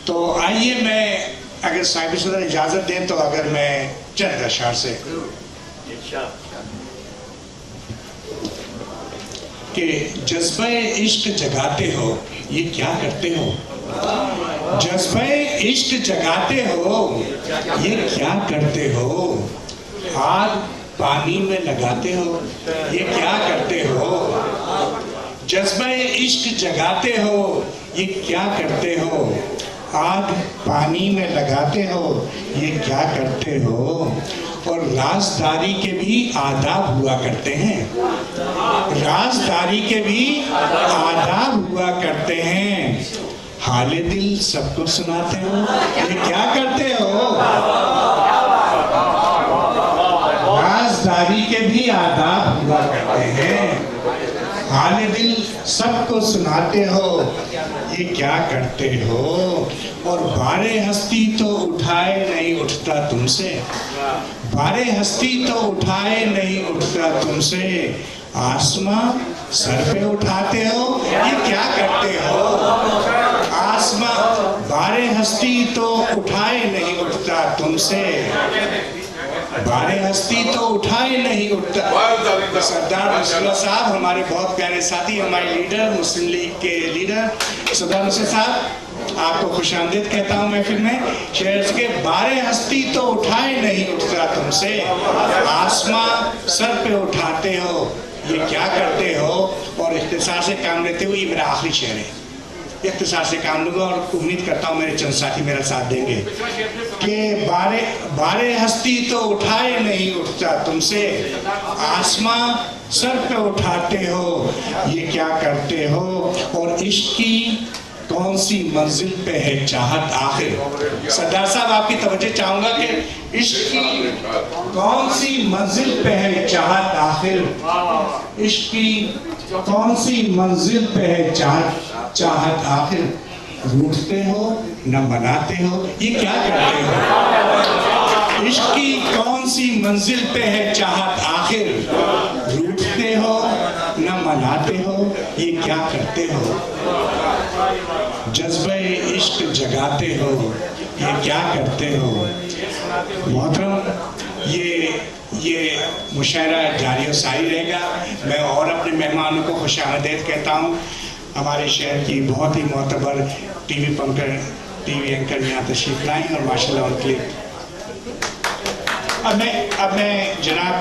تو آئیے میں اگر صاحب صدر اجازت دیں تو اگر میں چند اشعار سے کہ جذبہ عشق جگاتے ہو یہ کیا کرتے ہو، جذبہ عشق جگاتے ہو یہ کیا کرتے ہو، آگ پانی میں لگاتے ہو یہ کیا کرتے ہو، جذبہ عشق جگاتے ہو یہ کیا کرتے ہو، آگ پانی میں لگاتے ہو یہ کیا کرتے ہو، اور رازداری کے بھی آداب ہوا کرتے ہیں، رازداری کے بھی آداب ہوا کرتے ہیں، حال دل سب کو سناتے ہو یہ کیا کرتے ہو، رازداری کے بھی آداب ہوا کرتے ہیں، حال دل سب کو سناتے ہو یہ کیا کرتے ہو، اور بار ہستی تو اٹھائے نہیں اٹھتا تم سے، بار ہستی تو اٹھائے نہیں اٹھتا تم سے، آسماں سر پہ اٹھاتے ہو یہ کیا کرتے ہو، آسماں بار ہستی تو اٹھائے نہیں اٹھتا تم سے، بار ہستی تو اٹھائے نہیں اٹھتا۔ سردار نصر اللہ صاحب ہمارے بہت پیارے ساتھی، ہمارے لیڈر، مسلم لیگ کے لیڈر سردار نصر صاحب، آپ کو خوش آمدید کہتا ہوں محفل میں، شعر کے بار ہستی تو اٹھائے نہیں اٹھتا تم سے، آسماں سر پہ اٹھاتے ہو یہ کیا کرتے ہو، اور اختصار سے کام لیتے ہوئے یہ میرا آخری شعر ہے، اختصار سے کام لوں گا اور امید کرتا ہوں میرے چند ساتھی میرا ساتھ دیں گے کہ بار ہستی تو اٹھائے نہیں اٹھتا تم سے، آسماں سر پہ اٹھاتے ہو یہ کیا کرتے ہو، اور عشق کی کون سی منزل پہ ہے چاہت آخر، سردار صاحب آپ کی توجہ چاہوں گا کہ عشق کی کون سی منزل پہ ہے چاہت آخر، عشق کی کون سی منزل پہ ہے چاہت آخر، روٹھتے ہو نہ مناتے ہو یہ کیا کرتے ہو، عشق کی کون سی منزل پہ ہے چاہت آخر، روٹھتے ہو نہ مناتے ہو یہ کیا کرتے ہو، جذبہ عشق جگاتے ہو یہ کیا کرتے ہو۔ محترم یہ مشاعرہ جاری و ساری رہے گا، میں اور اپنے مہمانوں کو خوش آمدید کہتا ہوں، ہمارے شہر کی بہت ہی معتبر ٹی وی اینکر یہاں تشریف لائیں اور ماشاءاللہ ان کے اب میں جناب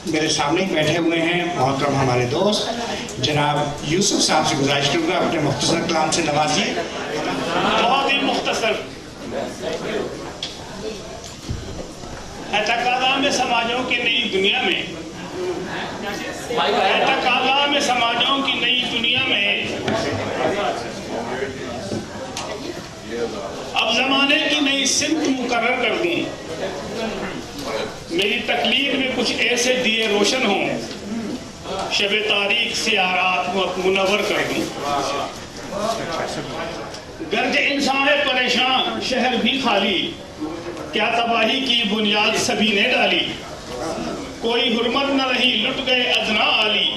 میرے سامنے بیٹھے ہوئے ہیں محترم ہمارے دوست جناب یوسف صاحب سے گزارش کروں گا اپنے مختصر کلام سے نوازیے۔ بہت ہی مختصر، تقاضا میں سماجوں کی نئی دنیا میں، تقاضا میں سماجوں کی نئی دنیا میں، اب زمانے کی نئی سمت مقرر کر دوں، میری تقلید میں کچھ ایسے دیے روشن ہوں، شب تاریخ سیاہ رات منور کر دوں، گرچہ انسان ہے پریشان شہر بھی خالی، کیا تباہی کی بنیاد سبھی نے ڈالی، کوئی حرمت نہ رہی لٹ گئے ادنا عالی،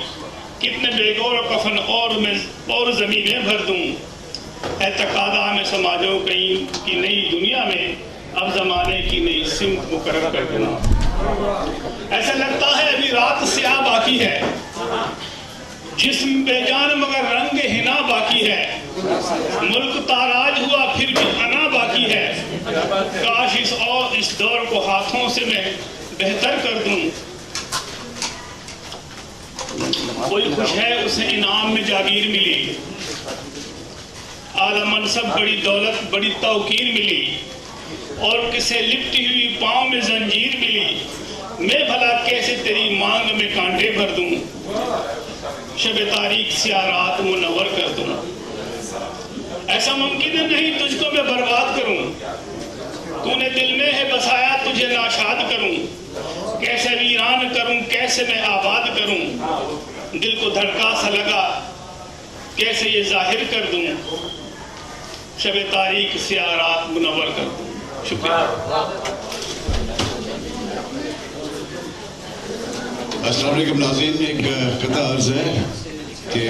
کتنے بے گور کفن اور زمینیں بھر دوں، اے تقاضا میں سماجوں کی نئی دنیا میں، اب زمانے کی نئی سمت مقرر کر دوں، ایسا لگتا ہے ابھی رات سیاہ باقی ہے، جسم بے جان مگر رنگ ہنا باقی ہے، ملک تاراج ہوا پھر بھی انا باقی ہے، کاش اس دور کو ہاتھوں سے میں بہتر کر دوں، کوئی خوش ہے اسے انعام میں جاگیر ملی، اعلیٰ منصب بڑی دولت بڑی توقیر ملی، اور کسے لپٹی ہوئی پاؤں میں زنجیر ملی، میں بھلا کیسے تیری مانگ میں کانٹے بھر دوں، شب تاریخ سیاہ رات منور کر دوں، ایسا ممکن نہیں تجھ کو میں برباد کروں، تو نے دل میں ہے بسایا تجھے ناشاد کروں، کیسے ویران کروں کیسے میں آباد کروں، دل کو دھڑکا سا لگا کیسے یہ ظاہر کر دوں، شب تاریخ سیاہ رات منور کر دوں۔ شکریہ۔ السلام علیکم ناظرین، ایک قطع عرض ہے کہ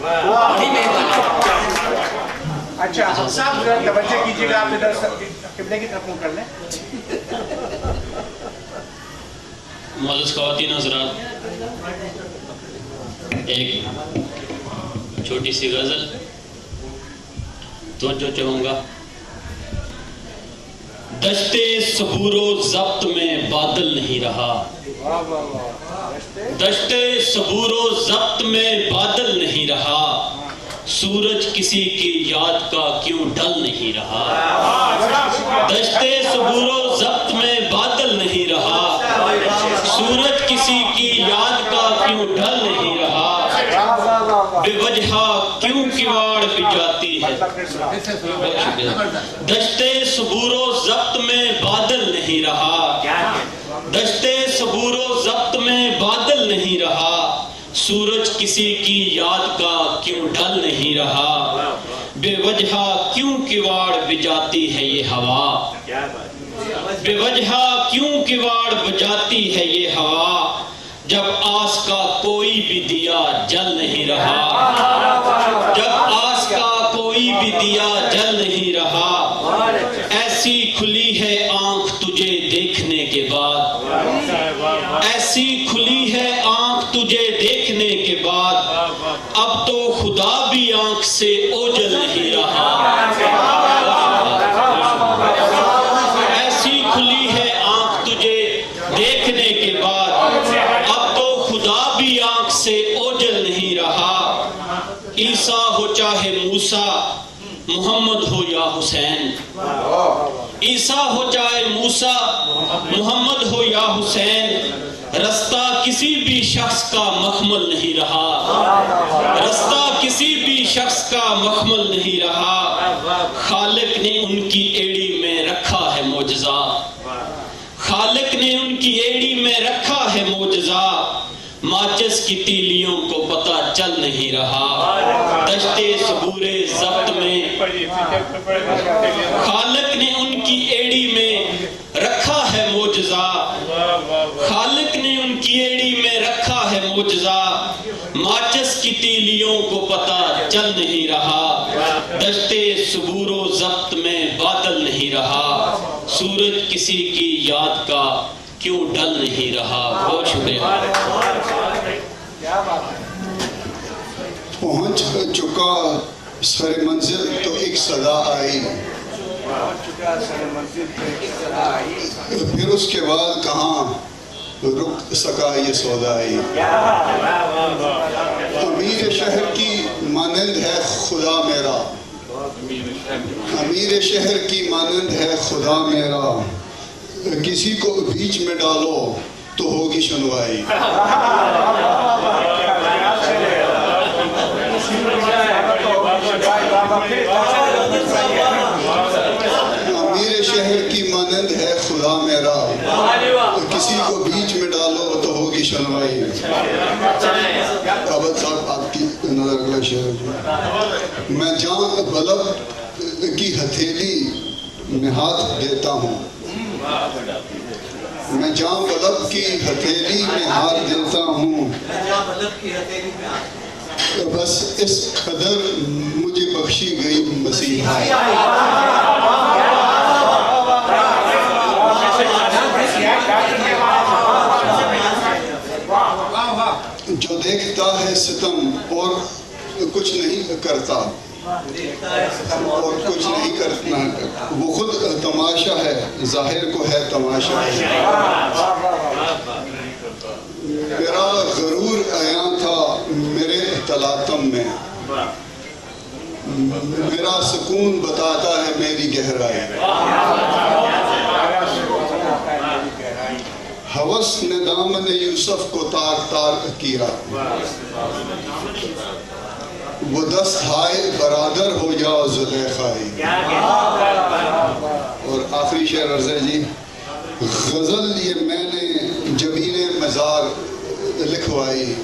بڑی مہربانی. اچھا صاحب ذرا توجہ کیجیے گا, آپ ادھر قبلے کی طرف منہ کر لیں. معزز خواتین حضرات, ایک چھوٹی سی غزل توجہ چاہوں گا. دشتے صبور و ضبط میں بادل نہیں رہا, دشتے صبور و ضبط میں بادل نہیں رہا, سورج کسی کی یاد کا کیوں ڈل نہیں رہا. دشتے صبور و ضبط میں بادل نہیں رہا, سورج کسی کی یاد کا کیوں ڈل نہیں رہا, بے وجہ کیوں کیواڑ بجاتی ہے. دشتے صبور و ضبط میں بادل نہیں رہا, دشتے صبور و ضبط میں بادل نہیں رہا, سورج کسی کی یاد کا کیوں ڈل نہیں رہا, بے وجہ کیوں کیواڑ بجاتی ہے یہ ہوا, بے وجہ کیوں کیواڑ بجاتی ہے یہ ہوا, جب آس کا کوئی بھی دیا جل نہیں رہا, جب آس کا کوئی بھی دیا جل نہیں رہا, ایسی کھلی ہے آنکھ تجھے دیکھنے کے بعد, ایسی کھلی ہے آنکھ تجھے دیکھنے کے بعد, اب تو خدا بھی آنکھ سے اوجل نہیں رہا. ایسی کھلی ہے آنکھ تجھے دیکھنے کے بعد, اب تو خدا بھی آنکھ سے اوجل نہیں رہا. عیسیٰ ہو چاہے موسیٰ, محمد ہو یا حسین, عیسیٰ ہو چاہے موسیٰ, محمد ہو یا حسین, رستہ کسی بھی شخص کا مخمل نہیں رہا, رستہ کسی بھی شخص کا مخمل نہیں رہا, خالق نے ان کی ایڑی میں رکھا ہے معجزہ, خالق نے ان کی ایڑی میں رکھا ہے معجزہ, ماچس کی تیلیوں کو پتہ چل نہیں رہا. دشتے صبور ضبط میں خالق نے ان کی ایڑی میں رکھا ہے معجزہ, خالق نے ان کی ایڑی میں رکھا ہے معجزہ, ماچس کی تیلیوں کو پتہ چل نہیں رہا. دشتے صبور و ضبط میں بادل نہیں رہا, سورج کسی کی یاد کا کیوں ڈل نہیں رہا. بہت شکریہ. پہنچ چکا سر منزل تو ایک صدا آئی, پھر اس کے بعد کہاں رک سکا یہ سودائی. امیر شہر کی مانند ہے خدا میرا, امیر شہر کی مانند ہے خدا میرا, کسی کو بیچ میں ڈالو تو ہوگی سنوائی. امیر شہر کی مانند ہے خدا میرا, کسی کو بیچ میں ڈالو تو ہوگی سنوائی. عابد صاحب آپ کی نظر اگلا شعر. میں جان بلب کی ہتھیلی میں ہاتھ دیتا ہوں, میں جان بلب کی ہتھیلی میں ہاتھ دیتا ہوں, بس اس قدر مجھے بخشی گئی مسیحا. جو دیکھتا ہے ستم اور کچھ نہیں کرتا, اور کچھ نہیں کرنا, وہ خود تماشا ہے, ظاہر کو ہے تماشا ہے. میرا غرور عیاں تھا میرے تلاطم میں, میرا سکون بتاتا ہے میری گہرائی. ہوس نے دامن یوسف کو تار تار کیا, وہ دست ہائے برادر ہو یا زلیخائی. اور آخری شعر عرض ہے جی. غزل یہ میں نے جبین مزار لکھوائی,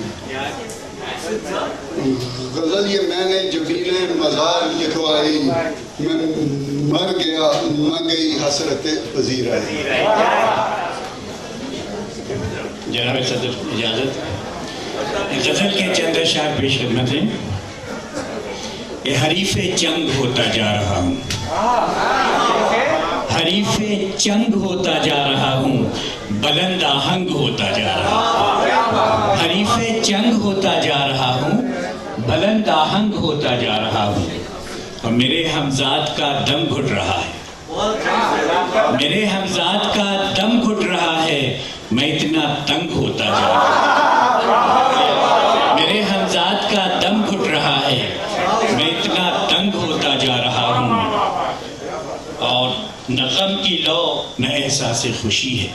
غزل یہ میں نے جبین مزار لکھوائی, میں مر گیا نہ گئی حسرت پذیرائی. جناب صدر اجازت. غزل کے چند اشعار پیش خدمت ہیں. کہ حریف جنگ ہوتا جا رہا ہوں، حریف جنگ ہوتا جا رہا ہوں، بلند آہنگ ہوتا جا رہا ہوں. حریف جنگ ہوتا جا رہا ہوں، بلند آہنگ ہوتا جا رہا ہوں. اور میرے ہمزاد کا دم گھٹ رہا ہے، میرے ہمزاد کا دم گھٹ رہا ہے، میں اتنا تنگ ہوتا جا رہا ہوں. میرے ہمزاد کا دم گھٹ رہا ہے، میں اتنا تنگ ہوتا جا رہا ہوں. اور نہ غم کی لو نہ احساس خوشی ہے،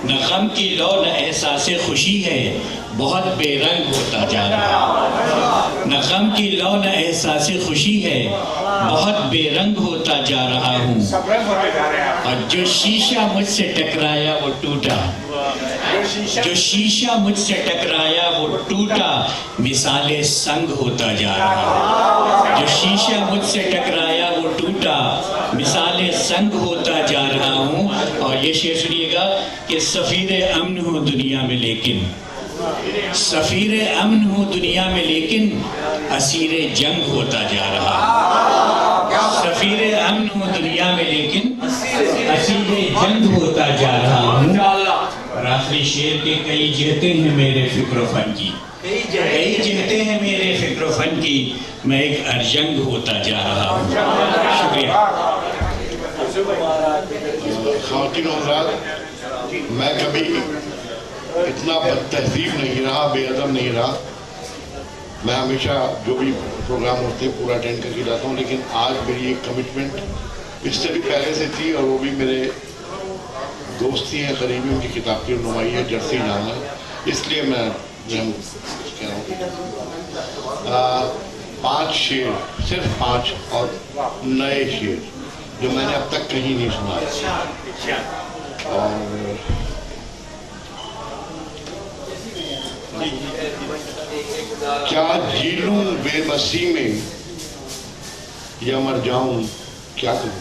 نہ غم کی لو نہ احساس خوشی ہے، بہت بے رنگ ہوتا جا رہا ہوں. نہ غم کی لو نہ احساس خوشی ہے، بہت بے رنگ ہوتا جا رہا ہوں. اور جو شیشہ مجھ سے ٹکرایا وہ ٹوٹا، جو شیشہ مجھ سے ٹکرایا وہ ٹوٹا، مثال سنگ ہوتا جا رہا ہوں. جو شیشہ مجھ سے ٹکرایا وہ ٹوٹا، مثال سنگ ہوتا جا رہا ہوں. اور یہ شعر سنیے گا کہ سفیر امن ہوں دنیا میں لیکن، سفیر امن ہوں دنیا میں لیکن، اسیر جنگ ہوتا جا رہا ہوں. سفیر امن ہوں دنیا میں لیکن، اسیر جنگ ہوتا جا رہا ہوں. اور آخری شعر کے کئی جہتیں ہیں میرے فکر و فن کی، کئی جہتیں ہیں میرے فکر و فن کی، میں ایک ارجنگ ہوتا جا رہا ہوں. شکریہ. خواتین و حضرات، میں کبھی اتنا بد تہذیب نہیں رہا، بے ادب نہیں رہا. میں ہمیشہ جو بھی پروگرام ہوتے ہیں پورا اٹینڈ کر کے جاتا ہوں، لیکن آج میری ایک کمٹمنٹ اس سے بھی پہلے سے تھی، اور وہ بھی میرے دوستی ہیں قریبی، ان کی کتاب کی رونمائی ہے، جرسی نام ہے، اس لیے میں کہہ رہا ہوں. 5 شعر، صرف 5 اور نئے شعر جو میں نے اب تک کہیں نہیں سنا. اور کیا جی لوں بے بسی میں یا مر جاؤں کیا کروں،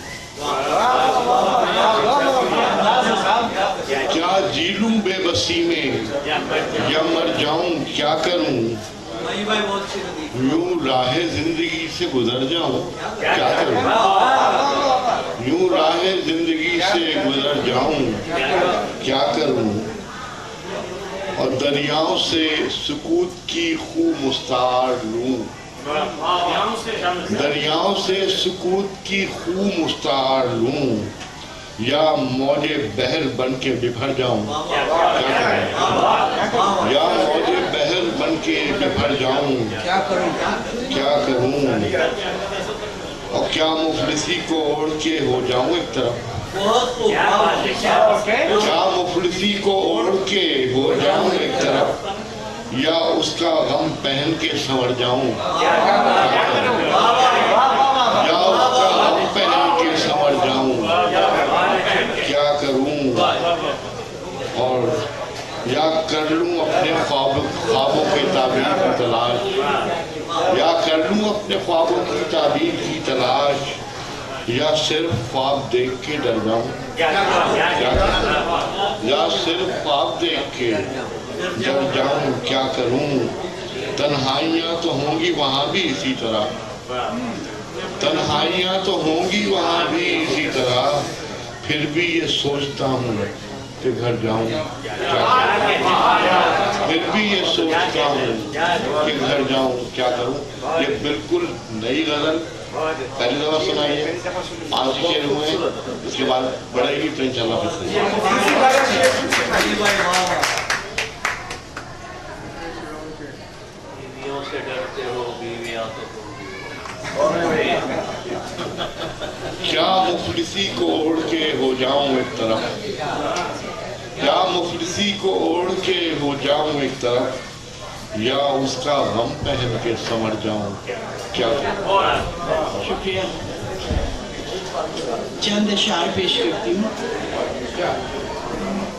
کیا جی لوں بے بسی میں یا مر جاؤں کیا کروں، یوں راہ زندگی سے گزر جاؤں کیا کروں، یوں راہ زندگی سے گزر جاؤں کیا کروں. اور دریاؤں سے سکوت کی خوب مستعار لوں، دریاؤں سے سکوت کی خوب مستعار لوں، یا موج بحر بن کے بکھر جاؤں کیا کروں، یا موج بحر بن کے بکھر جاؤں کیا کروں. اور کیا مفلسی کو اوڑھ کے ہو جاؤں ایک طرف، کیا مفلسی کو اوڑھ کے ہو جاؤں ایک طرف، یا اس کا غم پہن کے سنور جاؤں کیا کروں، یا اس کا غم پہن کے سنور جاؤں کیا کروں. اور یا کر لوں اپنے خوابوں کے تعبیر کی تلاش، یا کر لوں اپنے خوابوں کی تعبیر کی تلاش، یا صرف خواب دیکھ کے ڈر جاؤں کیا کروں، یا صرف خواب دیکھ کے ڈر جاؤں کیا کروں. تنہائیاں تو ہوں گی وہاں بھی اسی طرح، تنہائیاں تو ہوں گی وہاں بھی اسی طرح، پھر بھی یہ سوچتا ہوں کہ گھر جاؤں کیا کروں، پھر بھی یہ سوچتا ہوں کہ گھر جاؤں کیا کروں. یہ بالکل نئی غزل پہلی دفعہ سنائی ہے، 5 شعر ہوئے ہیں، اس کے بعد بڑھے گی تو انشاءاللہ پھر سے. کیا مفلسی کو اوڑھ کے ہو جاؤں ایک طرف، کیا مفلسی کو اوڑھ کے ہو جاؤں ایک طرف، یا اس کا غم پہن کے سنور جاؤں کیا کروں. شکریہ. چند اشعار پیش کرتی ہوں.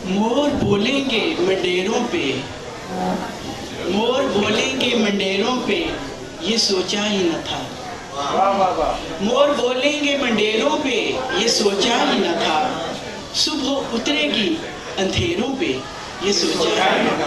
مور بولیں گے منڈیروں پہ، مور بولیں گے منڈیروں پہ، یہ سوچا ہی نہ تھا، مور بولیں گے منڈیروں پہ، یہ سوچا ہی نہ تھا، صبح اترے گی اندھیروں پہ، یہ سوچا ہی نہ تھا.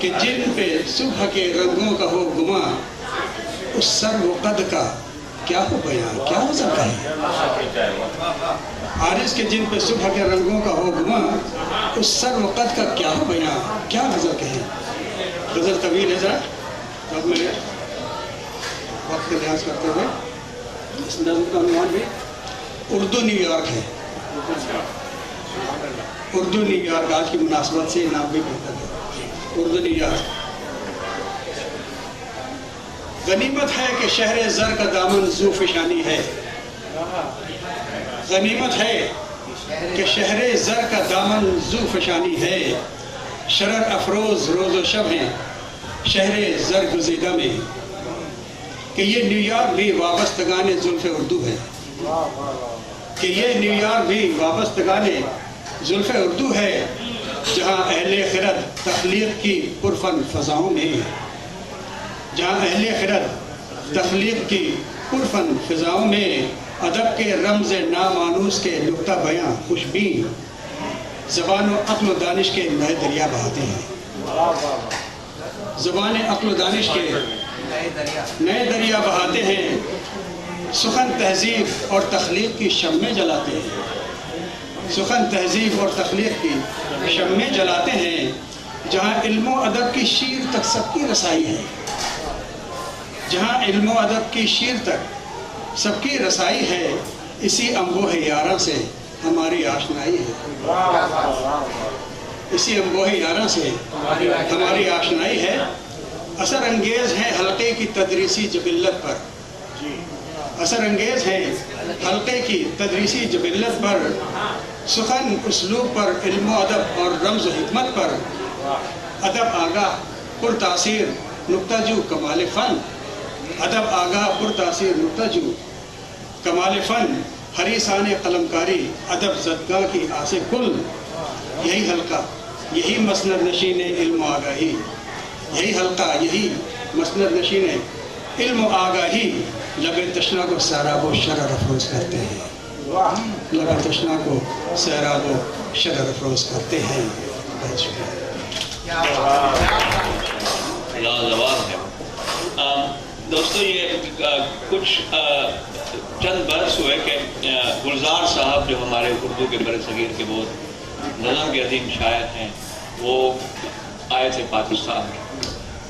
کہ جن پہ صبح کے رنگوں کا ہو گما، اس سر و قد کا کیا ہو بیان، کیا ہو سکتا ہے؟ عارض کے جن پہ صبح کے رنگوں کا ہو گما، اس سر و قد کا کیا ہو بیان، کیا غزل کہیں؟ غزل طویل ہے ذرا، اب میں وقت کا لحاظ کرتے ہوئے اس نظم کا عنوان بھی اردو نیو یارک ہے۔ اردو نیو یارک آج کی مناسبت سے نام بھی بہتر ہے، اردو نیو یارک۔ غنیمت ہے کہ شہر زر کا دامن ذو فشانی ہے، غنیمت ہے کہ شہر زر کا دامن ذو فشانی ہے، شرر افروز روز و شب ہیں شہر زر گزیدہ میں، کہ یہ نیو یارک بھی وابستگان زلف اردو ہے، کہ یہ نیو یارک بھی وابستگان زلف اردو ہے، جہاں اہل خرد تخلیق کی پرفن فضاؤں میں، جہاں اہل خرد تخلیق کی پرفن فضاؤں میں، ادب کے رمز نامانوس کے نقطہ بیاں خوشبین، زبان و عقل و دانش کے نئے دریا بہاتے ہیں، زبان عقل و دانش کے نئے دریا بہاتے ہیں، سخن تہذیب اور تخلیق کی شمیں جلاتے ہیں، سخن تہذیب اور تخلیق کی شمیں جلاتے ہیں، جہاں علم و ادب کی شیر تک سب کی رسائی ہے، جہاں علم و ادب کی شیر تک سب کی رسائی ہے، اسی انبوہ یاراں سے ہماری آشنائی ہے، اسی انبوہ یاراں سے ہماری آشنائی ہے، اثر انگیز ہیں حلقے کی تدریسی جبلت پر، اثر انگیز ہیں حلقے کی تدریسی جبلت پر، سخن اسلوب پر، علم و ادب اور رمز و حکمت پر، ادب آگاہ پر تاثیر نقطہ جو کمال فن، ادب آگاہ پر تاثیر نقطہ جو کمال فن، حریصان قلمکاری ادب زدگاہ کی آس کل، یہی حلقہ یہی مسند نشین علم و آگاہی، یہی حلقہ یہی مسند نشین علم و آگاہی، لب تشنا کو سیراب و شرر افروز کرتے ہیں، لب تشنا کو سیراب و شرر افروز کرتے ہیں۔ بہت شکریہ۔ لاجواب ہے دوستو، یہ کچھ چند برس ہوئے کہ گلزار صاحب جو ہمارے اردو کے بر صغیر کے بہت نظم کے عظیم شاعر ہیں، وہ آئے تھے پاکستان میں،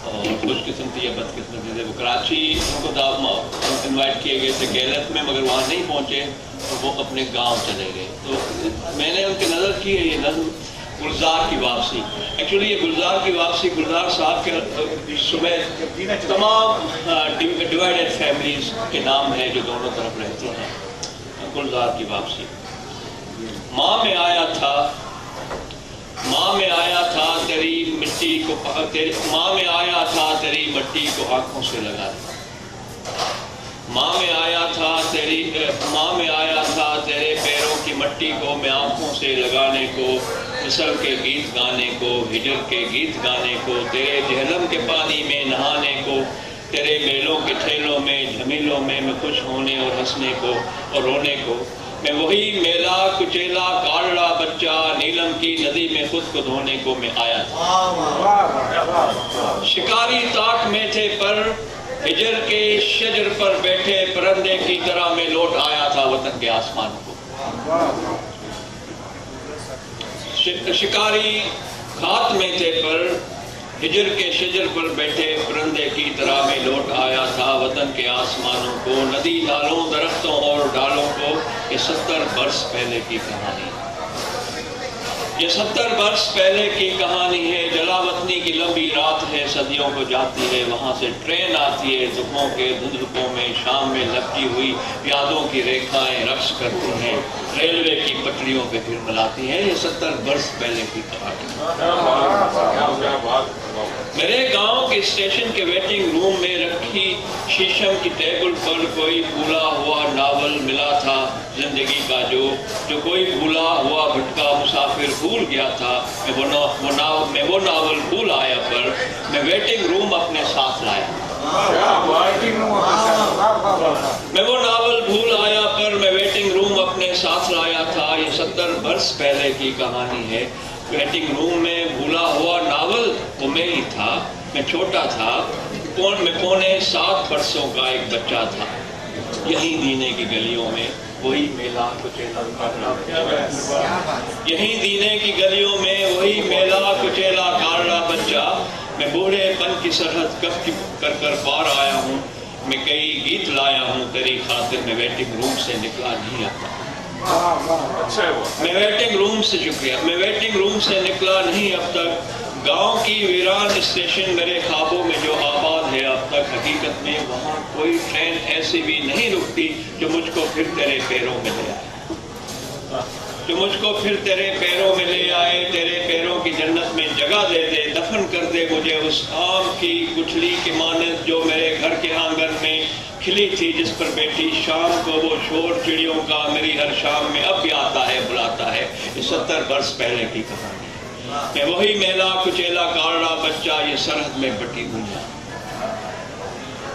اور خوش قسمتی یا بد قسمتی تھے، وہ کراچی ان کو انوائٹ کیے گئے تھے گیلت میں، مگر وہاں نہیں پہنچے تو وہ اپنے گاؤں چلے گئے۔ تو میں نے ان کی نظر کی ہے یہ نظم گلزار کی واپسی۔ ایکچولی یہ گلزار کی واپسی گلزار صاحب کے صبح تمام ڈیوائیڈڈ فیملیز کے نام ہے جو دونوں طرف رہتے ہیں۔ گلزار کی واپسی۔ ماں میں آیا تھا، ماں میں آیا تھا تیری مٹی کو، ماں میں آیا تھا تیری مٹی کو آنکھوں سے لگا، ماں میں آیا تھا تیری، ماں میں آیا تھا تیرے پیروں کی مٹی کو میں آنکھوں سے لگانے کو، مصر کے گیت گانے کو، ہجر کے گیت گانے کو، تیرے جہنم کے پانی میں نہانے کو، تیرے میلوں کے ٹھیلوں میں جھمیلوں میں خوش ہونے اور ہنسنے کو اور رونے کو، میں وہی میلا کچیلا کالڑا بچہ نیلم کی ندی میں خود کو دھونے کو میں آیا تھا۔ شکاری تاک میں تھے پر ہجر کے شجر پر بیٹھے پرندے کی طرح میں لوٹ آیا تھا وطن کے آسمان کو۔ شکاری کھات میں تھے پر ہجر کے شجر پر بیٹھے پرندے کی طرح میں لوٹ آیا تھا وطن کے آسمانوں کو، ندی نالوں درختوں اور ڈالوں کو، یہ 70 برس پہلے کی کہانی ہے، یہ 70 برس پہلے کی کہانی ہے۔ جلاوطنی کی لمبی رات ہے، صدیوں کو جاتی ہے، وہاں سے ٹرین آتی ہے، دکھوں کے دھندلکوں میں شام میں لپٹی ہوئی یادوں کی ریکھائیں رقص کرتی ہیں، ریلوے کی پٹریوں پہ پھر ملاتی ہیں، یہ 70 برس پہلے کی کہانی ہے۔ میرے گاؤں کے اسٹیشن کے ویٹنگ روم میں رکھی شیشم کی ٹیبل پر کوئی بھولا ہوا ناول ملا تھا زندگی کا، جو کوئی بھولا ہوا بھٹکا مسافر بھول گیا تھا۔ میں وہ ناول بھول آیا پر میں ویٹنگ روم اپنے ساتھ لایا، میں وہ ناول بھول آیا پر میں ویٹنگ روم اپنے ساتھ لایا تھا، یہ 70 برس پہلے کی کہانی ہے۔ ویٹنگ روم میں بھولا ہوا ناول وہ میں ہی تھا. میں چھوٹا تھا, میں 7.25 برسوں کا ایک بچہ تھا. یہی دینے کی گلیوں میں وہی میلا کچیلا یہی دینے کی گلیوں میں وہی میلا کچیلا کارڑا بچہ. میں بوڑھے پن کی سرحد کب کر کر پار آیا ہوں. میں کئی گیت لایا ہوں تیری خاطر. میں ویٹنگ روم سے نکلا نہیں اب تک. میں ویٹنگ روم سے شکریہ میں ویٹنگ روم سے نکلا نہیں اب تک. گاؤں کی ویران اسٹیشن میرے خوابوں میں جو آباد ہے اب تک. حقیقت میں وہاں کوئی ٹرین ایسی بھی نہیں رکتی جو مجھ کو پھر تیرے پیروں میں لے آئے. جو مجھ کو پھر تیرے پیروں میں لے آئے. تیرے پیروں کی جنت میں جگہ دے دے. دفن کر دے مجھے اس آم کی گٹھلی کی مانند جو میرے گھر کے آنگن میں کھلی تھی, جس پر بیٹھی شام کو وہ شور چڑیوں کا میری ہر شام میں اب بھی آتا ہے بلاتا ہے. یہ 70 برس پہلے کی کہانی. میں وہی میلا کچیلا کارڑا بچہ یہ سرحد میں بٹی دنیا.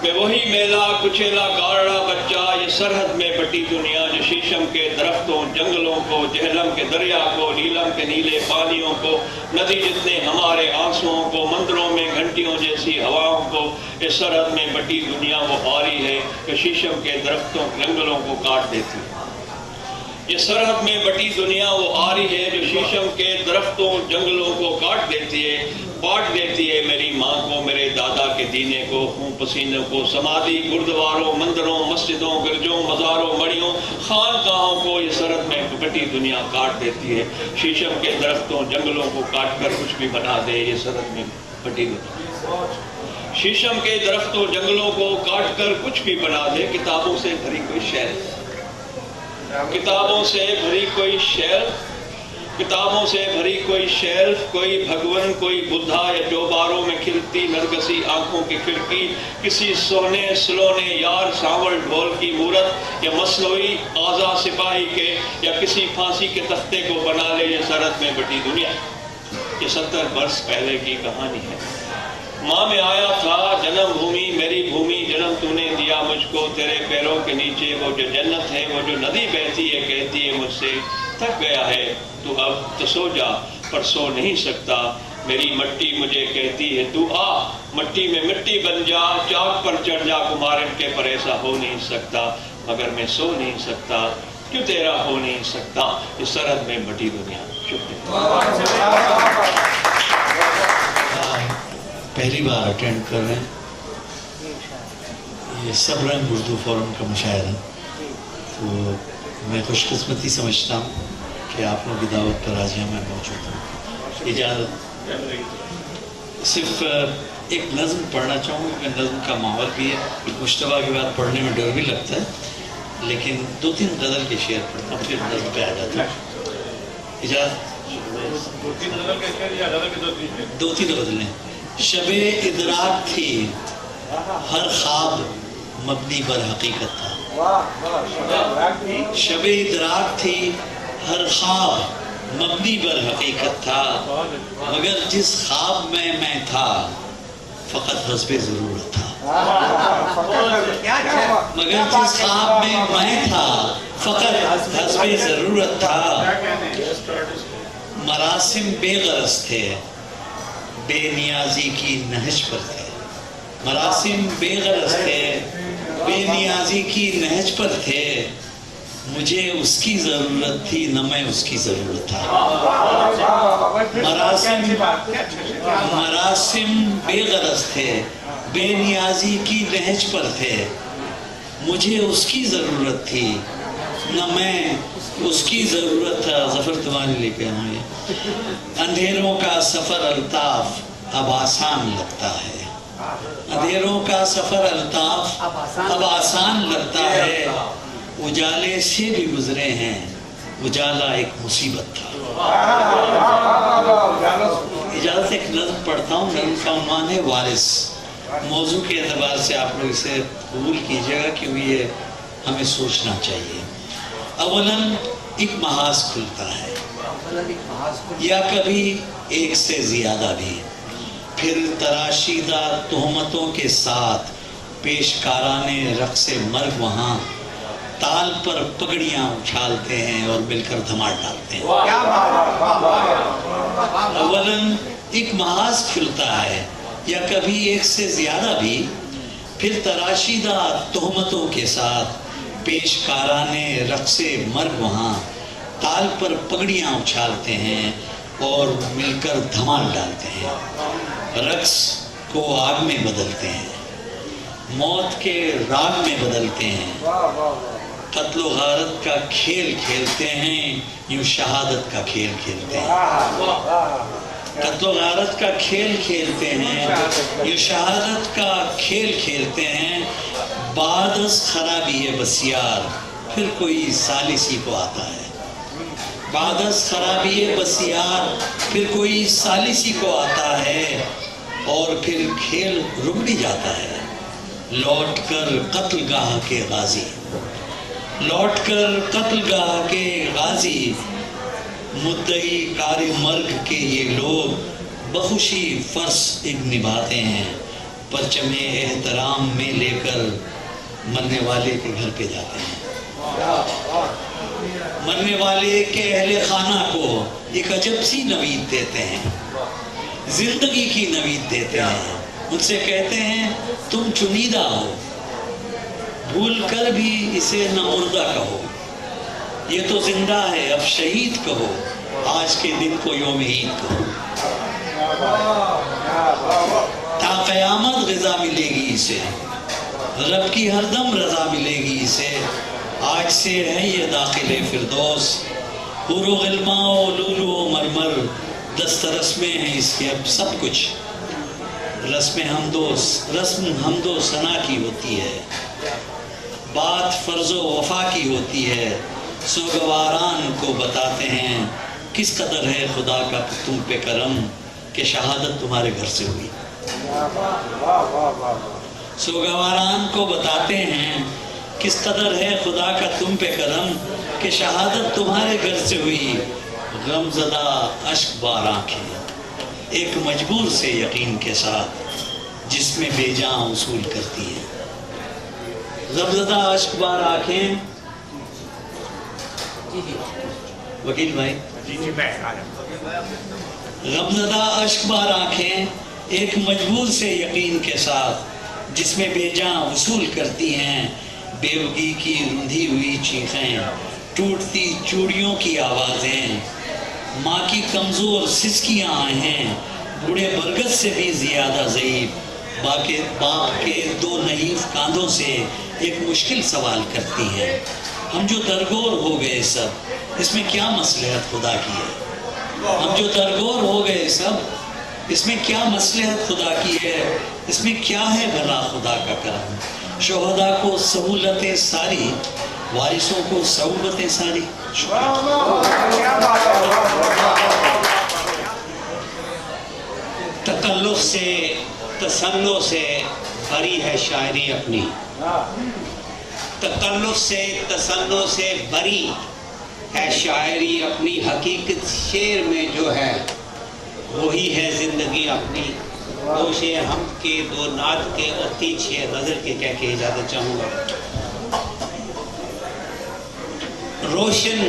میں وہی میلا کچیلا کارڑا بچہ یہ سرحد میں بٹی دنیا. جو شیشم کے درختوں جنگلوں کو, جہلم کے دریا کو, نیلم کے نیلے پانیوں کو, ندی جتنے ہمارے آنسوؤں کو, مندروں میں گھنٹیوں جیسی ہواؤں کو. یہ سرحد میں بٹی دنیا وہ آری ہے کہ شیشم کے درختوں جنگلوں کو کاٹ دیتی ہے. یہ سرحد میں بٹی دنیا وہ آری ہے جو شیشم کے درختوں جنگلوں کو کاٹ دیتی ہے. بانٹ دیتی ہے میری ماں کو, میرے دادا کے دینے کو, خون پسینوں کو, سمادھی گردواروں, مندروں, مسجدوں, گرجوں, مزاروں, مڑیوں, خانقاہوں کو. یہ سرحد میں بٹی دنیا کاٹ دیتی ہے. شیشم کے درختوں جنگلوں کو کاٹ کر کچھ بھی بنا دے. یہ سرحد میں بٹی دنیا. شیشم کے درختوں جنگلوں کو کاٹ کر کچھ بھی بنا دے. کتابوں سے بھری کوئی شیلف, کتابوں سے بھری کوئی شیلف, کتابوں سے بھری کوئی شیلف. کوئی بھگون, کوئی بدھا یا چوباروں میں کھلتی نرگسی آنکھوں کی کھڑکی. کسی سونے سلونے یار سانول ڈھول کی مورت, یا مصنوعی آزا سپاہی کے, یا کسی پھانسی کے تختے کو بنا لے. یہ سرحد میں بٹی دنیا. یہ 70 برس پہلے کی کہانی ہے. ماں میں آیا تھا جنم بھومی میری بھومی. جنم تو نے دیا مجھ کو تیرے پیروں کے نیچے. وہ جو جنت ہے, وہ جو ندی بہتی ہے, کہتی ہے مجھ سے تھک گیا ہے تو اب تو سو جا, پر سو نہیں سکتا. میری مٹی مجھے کہتی ہے تو آ, مٹی میں مٹی بن جا. چاک پر چڑھ جا کمارن کے, پر ایسا ہو نہیں سکتا. مگر میں سو نہیں سکتا, کیوں تیرا ہو نہیں سکتا. اس سرحد میں بٹی دنیا. شکریہ. پہلی بار اٹینڈ کر رہے ہیں یہ سب رنگ اردو فورم کا مشاعرہ, تو میں خوش قسمتی سمجھتا ہوں کہ آپ لوگوں کی دعوت پر آج یہاں میں موجود ہوں. اجازت صرف ایک نظم پڑھنا چاہوں گا. نظم کا ماحول بھی ہے, مشتبہ کے بعد پڑھنے میں ڈر بھی لگتا ہے, لیکن 2-3 غزل کے شعر پڑھتا ہوں, پھر نظم پہ آ جاتا ہوں. اجازت 2-3 غزلیں. شب ادراک تھی ہر خواب مبنی بر حقیقت تھا. شب ادراک تھی ہر خواب مبنی بر حقیقت تھا. مگر جس خواب میں تھا فقط حسب ضرورت تھا. مگر جس خواب میں تھا فقط حسب ضرورت تھا. مراسم بے غرض تھے, بے نیازی کی نہج پر تھے. مراسم بے غرض تھے, بے نیازی کی نہج پر تھے. مجھے اس کی ضرورت تھی نہ میں اس کی ضرورت تھا. مراسم بے غرض تھے, بے نیازی کی نہج پر تھے. مجھے اس کی ضرورت تھی نہ میں اس کی ضرورت تھا. ظفر تمہارے لے کے آؤں. یہ اندھیروں کا سفر الطاف اب آسان لگتا ہے. اندھیروں کا سفر الطاف اب آسان لگتا ہے. اجالے سے بھی گزرے ہیں, اجالا ایک مصیبت تھا. اجازت ایک نظم پڑھتا ہوں. نظم کا عنوان ہے وارث. موضوع کے اعتبار سے آپ لوگ اسے قبول کیجیے گا کیونکہ یہ ہمیں سوچنا چاہیے. اولاً ایک محاذ کھلتا ہے, یا کبھی ایک سے زیادہ بھی. پھر تراشیدہ تہمتوں کے ساتھ پیشکارانے رقص مرگ وہاں. تال پر پگڑیاں اچھالتے ہیں اور مل کر دھماڑ ڈالتے ہیں. کیا بات. اولاً ایک محاذ کھلتا ہے یا کبھی ایک سے زیادہ بھی، پھر تراشیدہ تہمتوں کے ساتھ پیشکارانے رقص مرگ وہاں تال پر پگڑیاں اچھالتے ہیں اور مل کر دھمال ڈالتے ہیں. رقص کو آگ میں بدلتے ہیں، موت کے راگ میں بدلتے ہیں، قتل و غارت کا کھیل کھیلتے ہیں، یوں شہادت کا کھیل کھیلتے ہیں. قتل و غارت کا کھیل کھیلتے ہیں، یوں شہادت کا کھیل کھیلتے ہیں. بعد از خرابی بسیار پھر کوئی ثالثی کو آتا ہے. بعد از خرابی بسیار پھر کوئی ثالثی کو آتا ہے اور پھر کھیل رک بھی جاتا ہے. لوٹ کر قتل گاہ کے غازی، لوٹ کر قتل گاہ کے غازی، مدعی کار مرگ کے یہ لوگ بخوشی فرض ایک نبھاتے ہیں. پرچم احترام میں لے کر مرنے والے کے گھر پہ جاتے ہیں. مرنے والے کے اہل خانہ کو ایک عجب سی نوید دیتے ہیں، زندگی کی نوید دیتے ہیں. ان سے کہتے ہیں تم چنیدہ ہو، بھول کر بھی اسے نہ مردہ کہو. یہ تو زندہ ہے اب شہید کہو، آج کے دن کو یوم عید کہو. تا قیامت غذا ملے گی اسے، رب کی ہر دم رضا ملے گی اسے. آج سے ہے یہ داخل فردوس، حور و غلماں و لولو و مرمر، دسترس میں ہے اس کے اب سب کچھ. رسم حمد و ثنا کی ہوتی ہے، بات فرض و وفا کی ہوتی ہے. سوگواران کو بتاتے ہیں کس قدر ہے خدا کا تم پہ کرم کہ شہادت تمہارے گھر سے ہوئی. سوگواران کو بتاتے ہیں کس قدر ہے خدا کا تم پہ کرم کہ شہادت تمہارے گھر سے ہوئی. غم زدہ اشک بار آنکھیں ایک مجبور سے یقین کے ساتھ جس میں بے جان وصول کرتی ہیں. غم زدہ اشک بار آنکھیں، وکیل بھائی غم زدہ اشک بار آنکھیں ایک مجبور سے یقین کے ساتھ جس میں بے جان وصول کرتی ہیں. بیوگی کی رندھی ہوئی چیخیں، ٹوٹتی چوڑیوں کی آوازیں، ماں کی کمزور سسکیاں آہیں، بوڑھے برگد سے بھی زیادہ ضعیف باپ کے دو نحیف کاندھوں سے ایک مشکل سوال کرتی ہیں. ہم جو درگور ہو گئے سب اس میں کیا مصلحت خدا کی ہے. ہم جو درگور ہو گئے سب اس میں کیا مصلحت خدا کی ہے. اس میں کیا ہے بھلا خدا کا کرم. شہداء کو سہولتیں ساری، وارثوں کو صعوبتیں ساری. تکلف سے تصنع سے بری ہے شاعری اپنی، تکلف سے تصنع سے بری ہے شاعری اپنی. حقیقت شعر میں جو ہے وہی ہے زندگی اپنی. دو شعر ہم کے، دو نعت کے اور تین شعر نظر کے کہہ کے اجازت چاہوں گا. روشن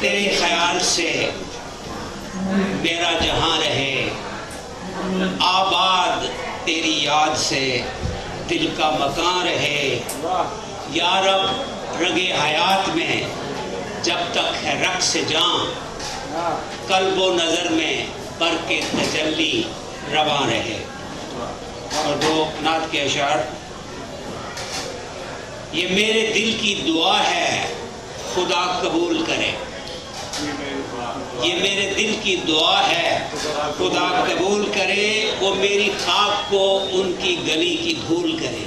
تیرے خیال سے میرا جہاں رہے، آباد تیری یاد سے دل کا مکان رہے. یا رب رگے حیات میں جب تک ہے رقص جاں، قلب و نظر میں پر کے تجلی رواں رہے. اور دو نعت کے اشعار. یہ میرے دل کی دعا ہے خدا قبول کرے، یہ میرے دل کی دعا ہے خدا قبول کرے. وہ میری خاک کو ان کی گلی کی دھول کرے،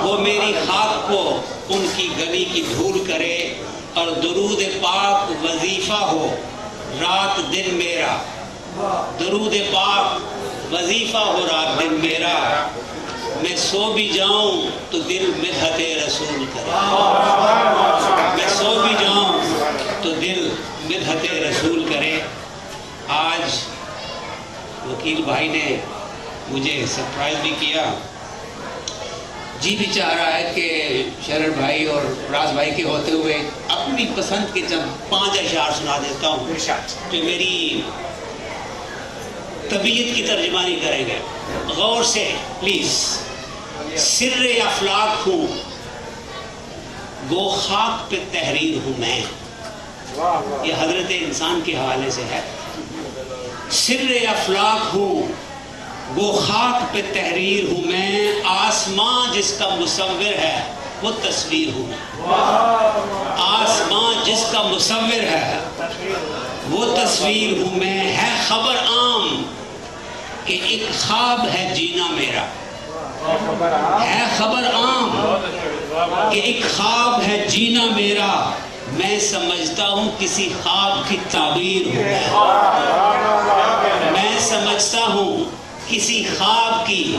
وہ میری خاک کو ان کی گلی کی دھول کرے. اور درود پاک وظیفہ ہو رات دن میرا، درود پاک وظیفہ ہو رات دن میرا. میں سو بھی جاؤں تو دل مدحت رسول کرے، میں سو بھی جاؤں تو دل مدحت رسول کرے. آج وکیل بھائی نے مجھے سرپرائز بھی کیا. جی بھی چاہ رہا ہے کہ شرر بھائی اور راز بھائی کے ہوتے ہوئے اپنی پسند کے چند 5 اشعار سنا دیتا ہوں جو میری طبیعت کی ترجمانی کریں گے. غور سے پلیز. سر افلاک ہوں گو خاک پہ تحریر ہوں میں. یہ حضرت انسان کے حوالے سے ہے. سر افلاک ہوں وہ خاک پہ تحریر ہوں میں. آسمان جس کا مصور ہے وہ تصویر ہوں میں. آسمان جس کا مصور ہے وہ تصویر ہوں میں. ہے خبر عام کہ ایک خواب ہے جینا میرا. ہے خبر عام کہ ایک خواب ہے جینا میرا. میں سمجھتا ہوں کسی خواب کی تعبیر ہوں میں سمجھتا ہوں کسی خواب کی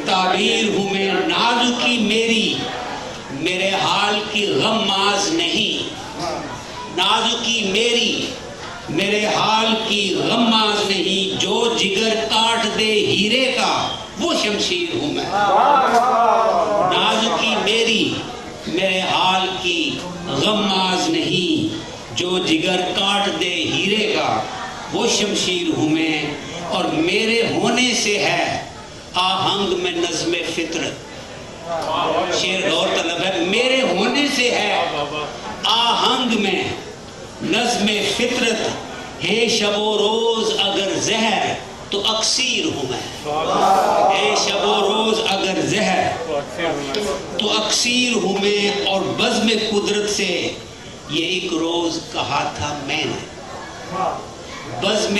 تعبیر ہوں میں. نازکی میری میرے حال کی غماز نہیں. نازکی میری میرے حال کی غماز نہیں. جو جگر کاٹ دے ہیرے کا وہ شمشیر ہوں میں. نازکی میری میرے حال کی غماز نہیں. جو جگر کاٹ دے ہیرے کا وہ شمشیر ہوں میں. اور میرے ہونے سے ہے آہنگ میں نظم فطرت. شعر غور طلب ہے. میرے ہونے سے ہے آہنگ میں نظم فطرت. ہے شب و روز اگر زہر تو اکسیر ہوں میں. ہے شب و روز اگر زہر تو اکسیر ہوں میں. اور بزم قدرت سے یہ ایک روز کہا تھا میں نے. بزم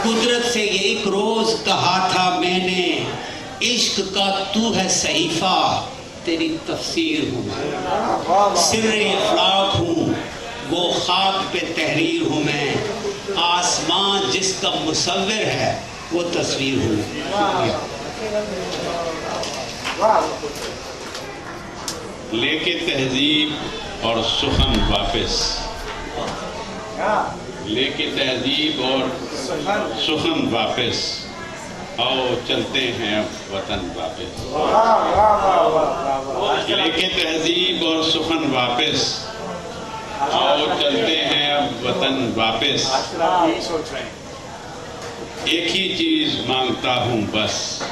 قدرت سے یہ ایک روز کہا تھا میں نے. عشق کا تو ہے صحیفہ تیری تفسیر ہوں میں. سر افلاک ہوں وہ خاک پہ تحریر ہوں میں. آسمان جس کا مصور ہے وہ تصویر ہوں. لے کے تہذیب اور سخن واپس. لے کے تہذیب اور سخن واپس. آؤ چلتے ہیں اب وطن واپس. لے کے تہذیب اور سخن واپس. آؤ چلتے ہیں اب وطن واپس. ایک ہی چیز مانگتا ہوں بس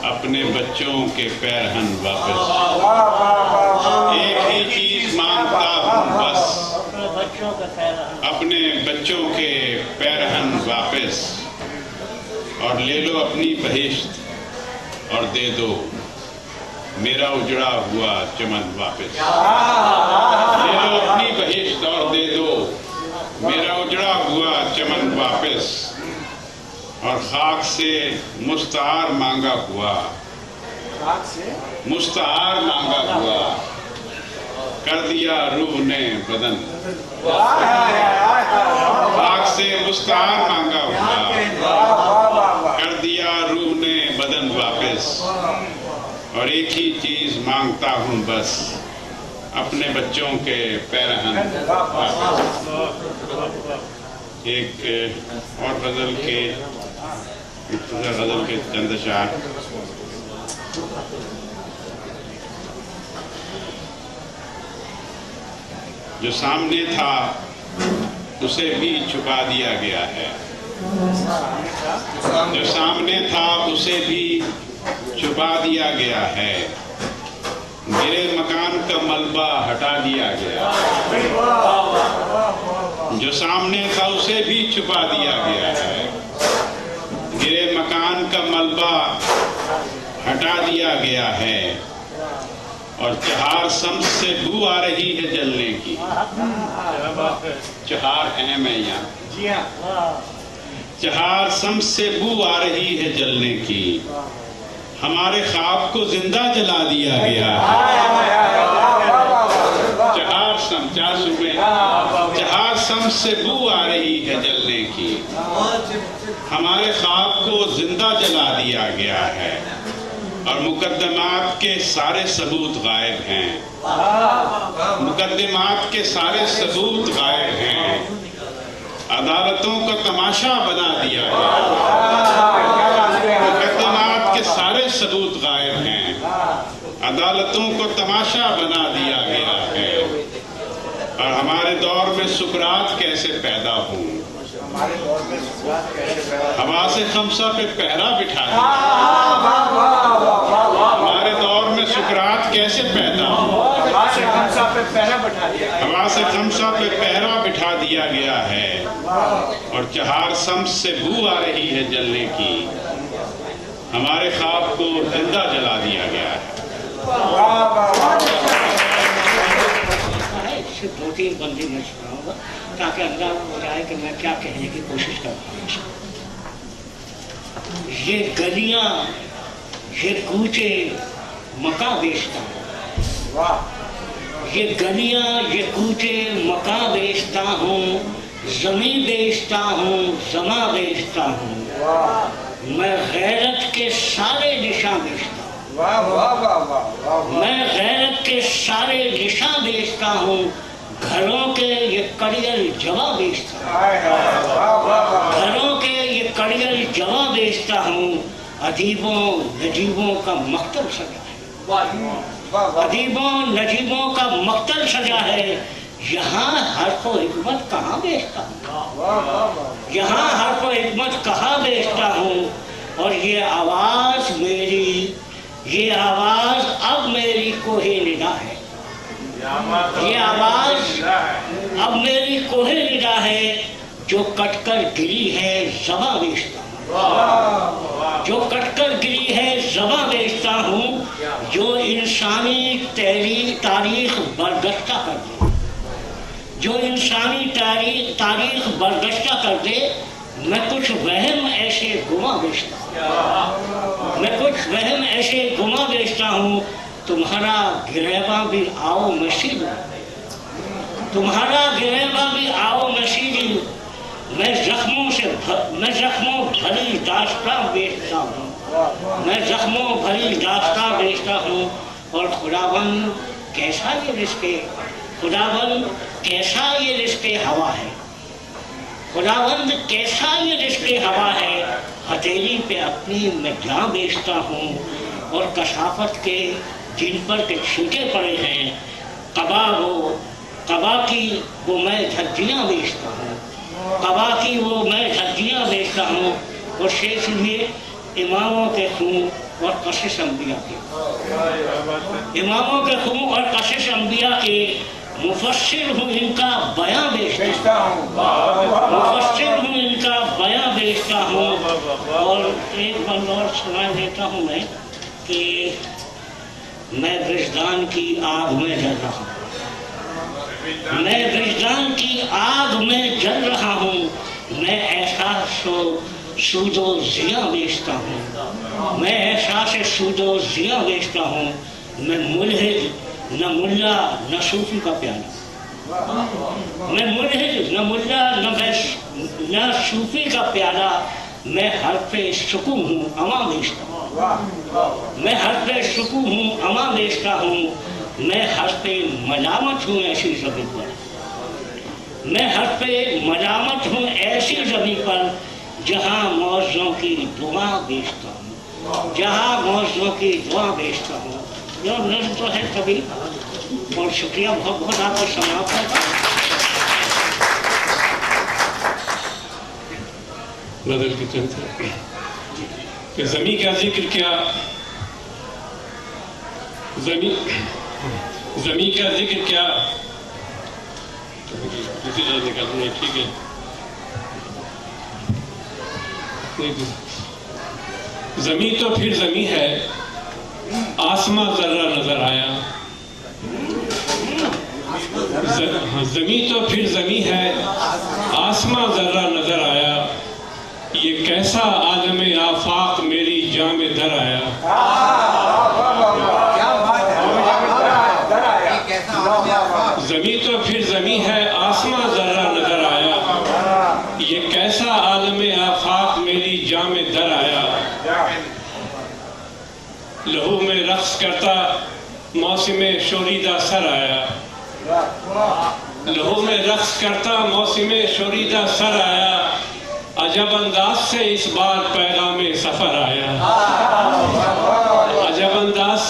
اپنے بچوں کے پیرہن واپس. ایک ہی چیز مانگتا ہوں بس اپنے بچوں کے پیرہن واپس. اور لے لو اپنی بہشت اور دے دو میرا اجڑا ہوا چمن واپس. لے لو اپنی بہشت اور دے دو میرا اجڑا ہوا چمن واپس. اور خاک سے مستعار مانگا ہوا مستعار مانگا ہوا کر دیا روح نے بدن. خاک سے مستعار مانگا ہوا کر دیا روح نے بدن واپس. اور ایک ہی چیز مانگتا ہوں بس اپنے بچوں کے پیرہن واپس. ایک اور غزل کے چند اشعار. جو سامنے تھا اسے بھی چھپا دیا گیا ہے. جو سامنے تھا اسے بھی چھپا دیا گیا ہے. گرے مکان کا ملبہ ہٹا دیا گیا. جو سامنے تھا اسے بھی چھپا دیا گیا ہے. گرے مکان کا ملبہ ہٹا دیا گیا ہے. اور چہار سمت سے بو آ رہی ہے جلنے کی. چہار اہم ہے یہاں. چہار سمت سے بو آ رہی ہے جلنے کی. ہمارے خواب کو زندہ جلا دیا گیا ہے. چہار سمت چار صوبے چہار سمت سے بو آ رہی ہے جلنے کی. ہمارے خواب کو زندہ جلا دیا گیا ہے. اور مقدمات کے سارے ثبوت غائب ہیں. مقدمات کے سارے ثبوت غائب ہیں. عدالتوں کا تماشا بنا دیا گیا. مقدمات کے سارے سارے ثبوت غائب ہیں، عدالتوں کو تماشا بنا دیا گیا ہے، اور ہمارے دور میں سکرات کیسے پیدا ہوں، حواس خمسہ پہ پہرا بٹھا دیا، ہمارے دور میں سکرات کیسے پیدا ہوں، حواس خمسہ پہ پہرا بٹھا دیا گیا ہے، اور چہار شمس سے بو آ رہی ہے جلنے کی، ہمارے خواب کو زندہ جلا دیا گیا ہے۔ اس سے 2-3 بندے میں سناؤں گا تاکہ اندازہ ہو جائے کہ میں کیا کہنے کی کوشش کر رہا ہوں۔ یہ گلیاں، یہ کوچے مکاں بیچتا ہوں، یہ گلیاں، یہ کوچے مکاں بیچتا ہوں، زمین بیچتا ہوں، زماں بیچتا ہوں، میں غیرت کے سارے نشاں بیچتا ہوں، میں غیرت کے سارے نشاں بیچتا ہوں، گھروں کے یہ کڑیل جواب بیچتا ہوں، گھروں کے یہ کڑیل جواب بیچتا ہوں، ادیبوں نجیبوں کا مقتل سجا ہے، ادیبوں نجیبوں کا مقتل سجا ہے، یہاں حرف و حکمت کہاں بیچتا ہوں، یہاں حرف و حکمت کہاں بیچتا ہوں، اور یہ آواز میری، یہ آواز اب میری کوہ ندا ہے، یہ آواز اب میری کوہ ندا ہے، جو کٹ کر گری ہے زباں بیچتا ہوں، جو کٹ کر گری ہے زباں بیچتا ہوں، جو انسانی تاریخ برگشتہ کر دے، جو انسانی تاریخ برگشتہ کر دے، میں کچھ وہم ایسے گما بیچتا ہوں، میں کچھ وہم ایسے گما بیچتا ہوں، تمہارا گریباں بھی آؤ مسیح، تمہارا گریباں بھی آؤ مسیح، میں زخموں بھری داستاں بیچتا ہوں، میں زخموں بھری داستاں بیچتا ہوں، اور خداوند کیسا یہ رزق، خداوند کیسا یہ رزق ہوا ہے، خداوند کیسا یہ رزق ہوا ہے، ہتھیلی پہ اپنی میں جاں بیچتا ہوں، اور کثافت کے جن پر کے چھوٹے پڑے ہیں، قبا کی وہ میں دھجیاں بیچتا ہوں، قبا کی وہ میں دھجیاں بیچتا ہوں، اور شیخ لیے اماموں کے خون اور قصص انبیاء کے، اماموں کے خون اور قصص انبیاء کے مفسر ہوں، ان کا بیاں بیچتا ہوں، مفسر ہوں، ان کا بیاں بیچتا ہوں، اور ایک بند اور سنا دیتا ہوں میں کہ میں وجدان کی آگ میں جل رہا ہوں، میں وجدان کی آگ میں جل رہا ہوں، میں احساس و سود و ضیاء بیچتا ہوں، میں احساس سود و ضیاء بیچتا ہوں، میں ملحد نہ ملا نہ صوفی کا پیالہ، میں ملحد نہ ملا نہ صوفی کا پیالہ، میں حرف سکون ہوں اماں بیچتا ہوں، میں حرف سکون ہوں اماں بیچتا ہوں، میں حرف ملامت ہوں ایسی زمین پر، میں حرف ملامت ہوں ایسی زمین پر جہاں موضوعوں کی دعا بیچتا ہوں، جہاں موضوعوں کی دعا بیچتا ہوں۔ یہ نظم تو ہے کبھی، اور شکریہ بہت بہت آپ کا سماعت کرتا ہوں۔ بدل کی چند کہ زمین کا ذکر کیا، زمین کا ذکر کیا، اسی طرح نکالنا ہے، ٹھیک ہے، زمین تو پھر زمین ہے، آسماں ذرہ نظر آیا، زمین تو پھر زمین ہے، آسماں ذرہ نظر آیا، یہ کیسا عالم آفاق میری جام در آیا، زمین تو پھر زمین ہے، آسماں ذرہ نظر آیا، یہ کیسا عالم آفاق میری جام در آیا، لہو میں رقص کرتا موسم شوریدہ سر آیا، لہو میں رقص کرتا موسم شوریدہ سر آیا، عجب انداز سے اس بار پیغام سفر آیا۔